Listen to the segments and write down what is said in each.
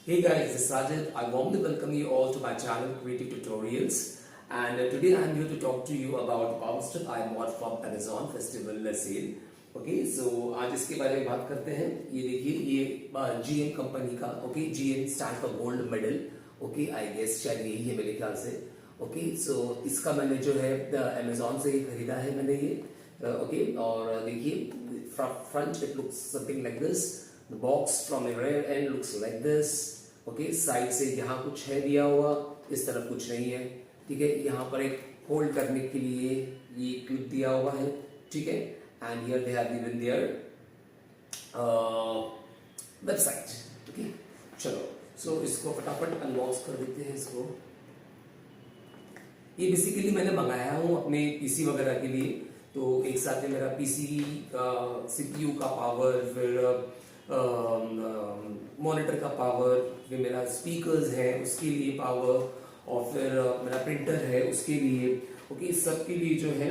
Hey guys, this is Sajid. I warmly welcome you all to my channel Creative Tutorials, and today I am here to talk to you about power strip I bought from Amazon Festival Sale. Okay so आज इसके बारे में बात करते हैं। ये देखिए, ये GM कंपनी का GM stand for gold medal. I guess शायद यही है मेरे ख्याल से। सो इसका मैंने जो है अमेजोन से खरीदा है मैंने ये। और देखिए front it looks something like this. The box from the rear end looks like this. Side से यहाँ कुछ है दिया हुआ, इस तरफ कुछ नहीं है। ठीक है, यहाँ पर एक होल्ड करने के लिए ये क्लिप दिया हुआ है। ठीक है, and here they have given their website. चलो सो इसको फटाफट अनबॉक्स कर देते हैं इसको। ये बेसिकली मैंने मंगाया हूँ अपने पीसी वगैरह के लिए। तो एक साथ में मेरा पीसी का सीपीयू का पावर, फिर मॉनिटर का पावर, फिर मेरा स्पीकर्स है उसके लिए पावर, और फिर मेरा प्रिंटर है उसके लिए। इस सब के लिए जो है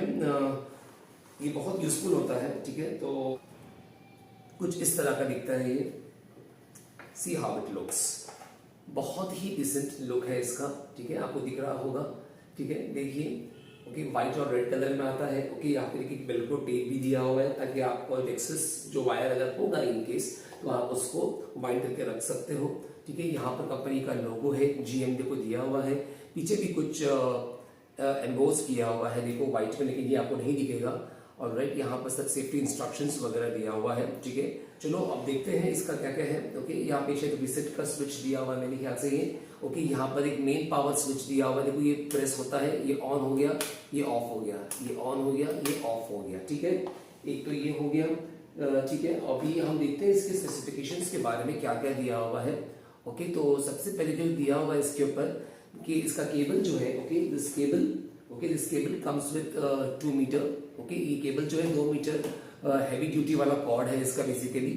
ये बहुत यूजफुल होता है। ठीक है, तो कुछ इस तरह का दिखता है ये। सी हाउ इट लुक्स, बहुत ही डिसेंट लुक है इसका। ठीक है, आपको दिख रहा होगा। ठीक है, देखिए व्हाइट और रेड कलर में आता है। यहाँ पे देखिए बेल्ट को टेप भी दिया हुआ है ताकि आपको एक्सेस जो वायर अगर होगा इन केस तो आप उसको वाइंड करके रख सकते हो। ठीक है, यहाँ पर कंपनी का लोगो है, GM देखो दिया हुआ है। पीछे भी कुछ एम्बोस किया हुआ है देखो व्हाइट में, लेकिन ये आपको नहीं दिखेगा। और राइट यहाँ पर सब सेफ्टी इंस्ट्रक्शंस वगैरह दिया हुआ है। ठीक है, चलो अब देखते हैं इसका क्या क्या है। यहाँ पे शायद रिसेट का स्विच दिया हुआ है मेरे ख्याल से ये। यहाँ पर एक मेन पावर स्विच दिया हुआ है। देखो ये प्रेस होता है, ये ऑन हो गया, ये ऑफ हो गया, ये ऑन हो गया, ये ऑफ हो गया। ठीक है, एक तो ये हो गया। ठीक है, अभी हम देखते हैं इसके स्पेसिफिकेशंस के बारे में क्या क्या दिया हुआ है। तो सबसे पहले जो दिया हुआ है इसके ऊपर कि इसका केबल जो है this cable comes with 2 metre. ये केबल जो है 2 मीटर हैवी ड्यूटी वाला कॉर्ड है इसका बेसिकली।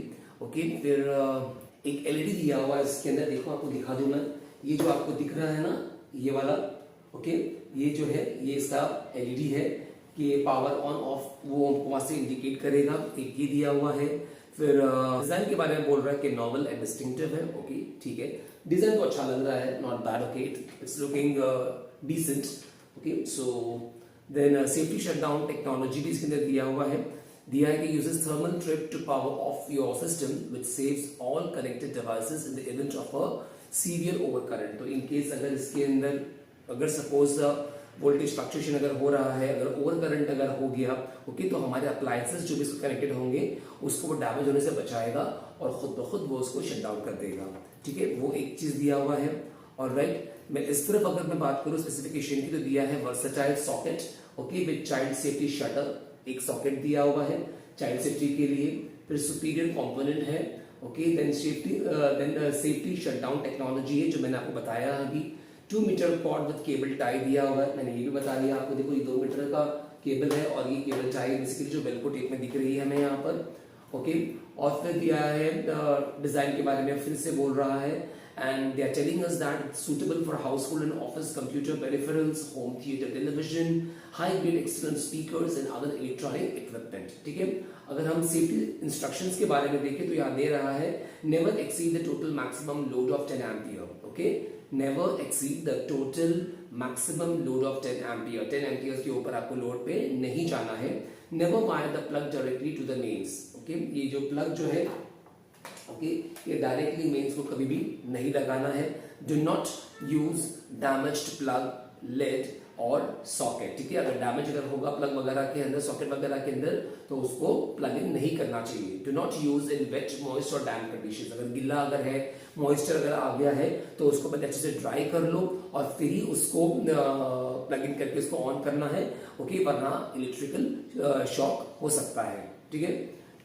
फिर एक एलईडी दिया हुआ है इसके अंदर। देखो आपको दिखा दूं मैं, ये जो आपको दिख रहा है ना ये वाला, ये जो है ये इसका एलईडी है कि पावर ऑन ऑफ वो वहां से इंडिकेट करेगा। एक ये दिया हुआ है। फिर डिजाइन के बारे में बोल रहा है कि नॉवल एंड डिस्टिंक्टिव है। ठीक है, डिजाइन तो अच्छा लग रहा है, not bad. It's looking decent. So then safety shutdown technology भी इसके अंदर दिया हुआ है कि uses thermal trip to power off your system which saves all connected devices in the event of a severe overcurrent। तो इन केस अगर इसके अंदर अगर सपोज वोल्टेज फ्लक्चुएशन अगर हो रहा है, अगर ओवर करंट अगर हो गया तो हमारे अप्लायंसेस जो भी इसको कनेक्टेड होंगे उसको वो डैमेज होने से बचाएगा और खुद ब खुद वो उसको शट डाउन कर देगा। ठीक है, वो एक चीज दिया हुआ है। और राइट, मैं इस तरफ अगर मैं बात करूं स्पेसिफिकेशन की तो दिया है versatile socket with child safety shutter. एक सॉकेट दिया हुआ है चाइल्ड सेफ्टी के लिए। फिर सुपीरियर कंपोनेंट है। देन सेफ्टी शटडाउन टेक्नोलॉजी है जो मैंने आपको बताया अभी। 2 metre cord with cable tie दिया हुआ है, मैंने ये भी बता दिया आपको। देखो ये 2 मीटर का केबल है और ये केबल टाई बेसिकली जो बेल्को टेप में दिख रही है हमें यहाँ पर। और फिर दिया है डिजाइन के बारे में फिर से बोल रहा है, and they are telling us that it's suitable for household and office computer peripherals, home theater television, high grade external speakers and other electronic equipment। ठीक है, अगर हम सेफ्टी इंस्ट्रक्शंस के बारे में देखें तो यहाँ दे रहा है never exceed the total maximum load of 10 ampere। never exceed the total maximum load of 10 ampere। 10 amperes के ऊपर आपको लोड पे नहीं जाना है। never wire the plug directly to the mains। ये जो प्लग जो है ये डायरेक्टली मेन्स को कभी भी नहीं लगाना है। Do not use damaged plug, lead और सॉकेट। ठीक है, अगर डैमेज अगर होगा प्लग वगैरह के अंदर, सॉकेट वगैरह के अंदर, तो उसको प्लग इन नहीं करना चाहिए। Do not use in wet, moist और डैम्प कंडीशन। अगर गिल्ला अगर है, मॉइस्चर अगर आ गया है तो उसको पहले अच्छे से ड्राई कर लो और फिर ही उसको प्लग इन करके उसको ऑन करना है। वरना इलेक्ट्रिकल शॉक हो सकता है। ठीक है,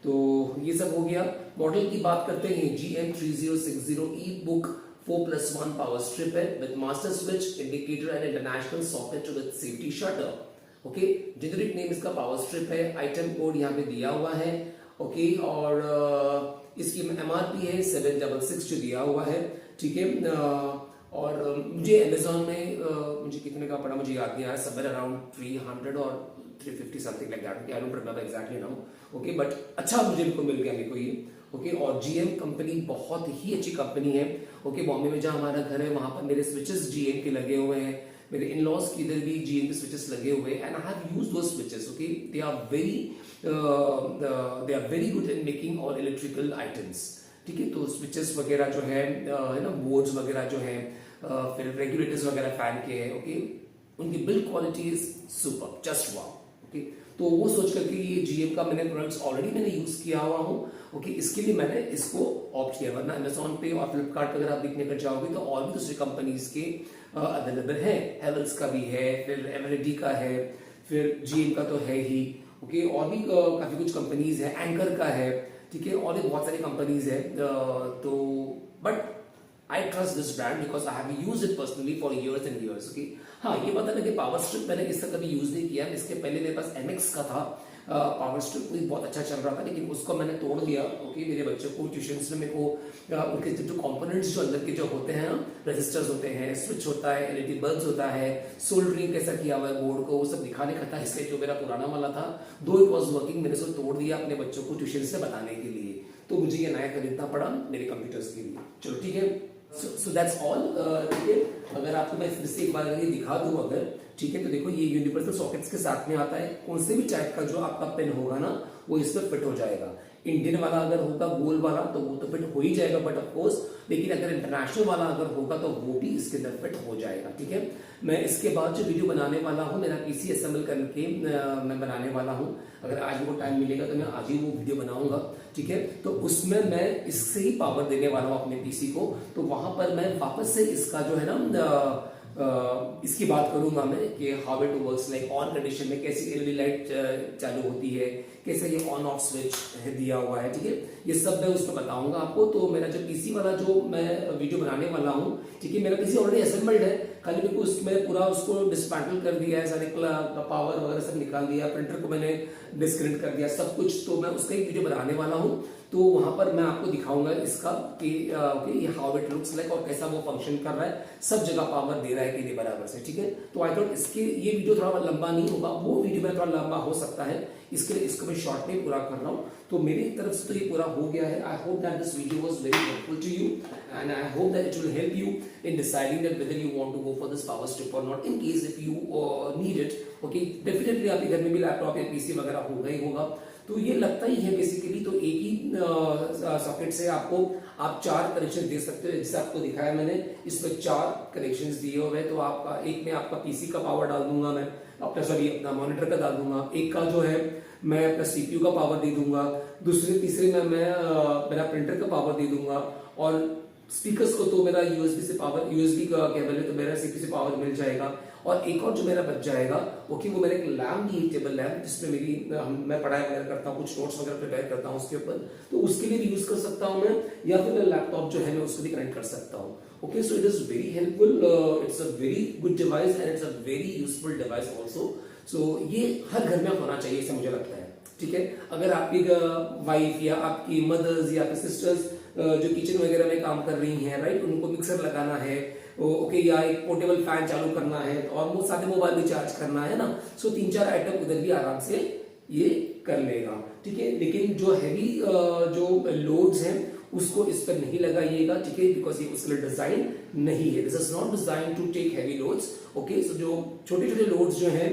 तो ये सब हो गया। मॉडल की बात करते हैं, GM3060 e-book 4+1 पावर स्ट्रिप है with master switch, indicator and international socket with safety shutter. Generic name इसका पावर स्ट्रिप है। आइटम कोड यहाँ पे दिया हुआ है। और इसकी MRP है 766 जो दिया हुआ है। ठीक है, और मुझे अमेजोन में मुझे कितने का पड़ा मुझे याद नहीं आ रहा, समवेयर अराउंड 300 और 350 something like that, I don't remember exactly now, okay, but अच्छा मुझे इनको मिल गया मेरे को ये, ओके। और जीएम कंपनी बहुत ही अच्छी कंपनी है, ओके। बॉम्बे में जहाँ हमारा घर है वहां पर मेरे स्विचेस जीएम के लगे हुए हैं, मेरे इन लॉज की इधर भी जीएम के स्विचेस लगे हुए हैं, and I have used those switches, okay. They are very good in making all electrical items, ठीक है। तो स्विचेस वगैरह जो है ना, बोर्ड्स वगैरह जो है, फिर रेगुलेटर्स वगैरह फैन के हैं, ओके, उनकी build quality is super, just wow, okay. तो वो सोच करके ये जीएम का मैंने प्रोडक्ट्स ऑलरेडी मैंने यूज किया हुआ हूँ, ओके, इसके लिए मैंने इसको ऑप्ट किया। वरना अमेजोन पे और फ्लिपकार्ट पे अगर आप देखने कर जाओगे तो और भी दूसरी कंपनीज के अवेलेबल है, हेवल्स का भी है, फिर एमएलडी का है, फिर जीएम का तो है ही, ओके, और भी काफी कुछ कंपनीज है, एंकर का है, ठीक है, और भी बहुत सारी कंपनीज है। तो but I trust this brand because I have used it personally for years and years, okay? हाँ, ये पता है कि पावर स्ट्रिप मैंने इसका कभी यूज नहीं किया, इसके पहले मेरे पास MX का था पावर स्ट्रिप, बहुत अच्छा चल रहा था, लेकिन उसको मैंने तोड़ दिया, ओके। मेरे बच्चों को ट्यूशंस में मेरे को उनके जो कंपोनेंट्स जो अंदर के जो होते हैं ना, रजिस्टर्स होते हैं, स्विच होता है, एलईडी बल्ब्स होता है, सोल्डरिंग कैसा किया हुआ है बोर्ड को, वो सब दिखाने का था, इसलिए जो मेरा पुराना वाला था दो इट वॉज वर्किंग, मैंने उसको तोड़ दिया अपने बच्चों को ट्यूशन से बताने के लिए, तो मुझे ये नया खरीदना पड़ा मेरे कंप्यूटर्स के लिए। चलो ठीक है, सो दैट्स ऑल, ठीक है। अगर आपको मैं फिर से एक बार ये दिखा दूं अगर, ठीक है, तो देखो ये यूनिवर्सल सॉकेट्स के साथ में आता है, कौन से भी टाइप का जो आपका पेन होगा ना वो इस पर फिट हो जाएगा। इंडियन वाला अगर होगा गोल वाला तो वो तो फिट हो ही जाएगा, बट ऑफ कोर्स, लेकिन अगर इंटरनेशनल वाला अगर होगा तो वो भी इसके अंदर फिट हो जाएगा, ठीक है। मैं इसके बाद जो वीडियो बनाने वाला हूँ, मेरा पीसी असेंबल करके मैं बनाने वाला हूँ, अगर आज मेरे को टाइम मिलेगा तो मैं आज ही वो वीडियो बनाऊंगा, ठीक है। तो उसमें मैं इससे ही पावर देने वाला हूँ अपने पीसी को, तो वहां पर मैं वापस से इसका जो है ना इसकी बात करूंगा मैं कि how it works, like on condition में कैसी एलईडी लाइट चालू होती है, कैसे ये ऑन ऑफ स्विच दिया हुआ है, ठीक है, ये सब मैं उसमें बताऊंगा आपको। तो मेरा जो पीसी वाला जो मैं वीडियो बनाने वाला हूँ, ठीक है, मेरा पीसी ऑलरेडी असेंबल्ड है, खाली मेरे को उसमें पूरा उसको डिस्मेंटल कर दिया है, सारे पावर वगैरह सब निकाल दिया, प्रिंटर को मैंने डिस्कनेक्ट कर दिया, सब कुछ, तो मैं उसका एक वीडियो बनाने वाला हूँ। तो वहां पर मैं आपको दिखाऊंगा इसका कि ये हाउ इट लुक्स लाइक और कैसा वो फंक्शन कर रहा है, सब जगह पावर दे रहा है कि नहीं बराबर से, ठीक है। तो आई थॉट इसके ये वीडियो थोड़ा लंबा नहीं होगा, वो वीडियो में थोड़ा लंबा हो सकता है, इसके लिए इसको मैं शॉर्ट में पूरा कर रहा हूँ। तो मेरी तरफ से तो ये पूरा हो गया है। I hope that this video was very helpful to you, and I hope that it will help you in deciding that whether you want to go for this power strip और not. In case if you need it, okay, definitely आपके घर में भी laptop या PC वगैरह होगा ही होगा, तो ये लगता ही है बेसिकली। तो एक ही सॉकेट से आपको आप 4 कनेक्शन दे सकते हो, जैसे आपको दिखाया मैंने, इसमें 4 कनेक्शन दिए हुए हैं। तो आपका एक में आपका पीसी का पावर डाल दूंगा मैं, अपना मॉनिटर का डाल दूंगा, एक का जो है मैं अपना सीपीयू का पावर दे दूंगा, तीसरे में मैं मेरा प्रिंटर का पावर दे दूंगा, और स्पीकर्स को तो मेरा यूएसबी का केबल है तो मेरा सीपीयू से पावर मिल जाएगा। और एक और जो मेरा बच जाएगा ओके, वो मेरा एक लैम्प ही, टेबल लैम्प, जिसमें मैं पढ़ाई वगैरह करता हूँ, कुछ नोट्स वगैरह प्रिपेयर करता हूँ उसके ऊपर, तो उसके लिए भी यूज कर सकता हूँ मैं, या फिर मेरा लैपटॉप जो है मैं उसको भी कनेक्ट कर सकता हूँ। Okay, so it is very helpful, it's a very good device and it's a very useful device also. So ये हर घर में होना चाहिए, ऐसा मुझे लगता है। ठीक है, अगर आपकी वाइफ या आपकी मदर्स या आपकी सिस्टर्स जो किचन वगैरह में काम कर रही हैं, राइट, उनको मिक्सर लगाना है, ओके, या एक पोर्टेबल फैन चालू करना है, और वो साथ मोबाइल भी चार्ज करना है ना, सो 3-4 आइटम उधर भी आराम से ये कर लेगा। ठीक है, लेकिन जो हैवी जो लोड्स हैं उसको इस पर नहीं लगाइएगा, ठीक है, बिकॉज ये उसके लिए डिजाइन नहीं है। This is not design to take heavy loads. Okay, so जो छोटे छोटे लोड्स जो हैं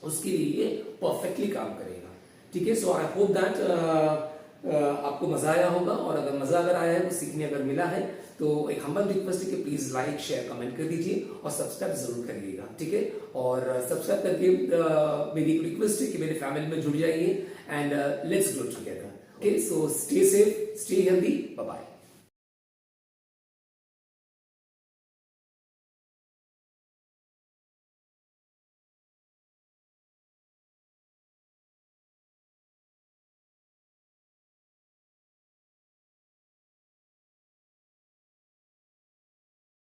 उसके लिए परफेक्टली काम करेगा। ठीक है, सो आई होप दैट आपको मजा आया होगा, और अगर मजा आया है, कुछ सीखने अगर मिला है, तो एक हम्बल रिक्वेस्ट है कि प्लीज लाइक शेयर कमेंट कर दीजिए और सब्सक्राइब जरूर करिएगा। ठीक है, और सब्सक्राइब करके मेरी एक रिक्वेस्ट है कि मेरे फैमिली में जुड़ जाइए, and let's grow together. Okay, so stay safe, stay healthy, bye bye.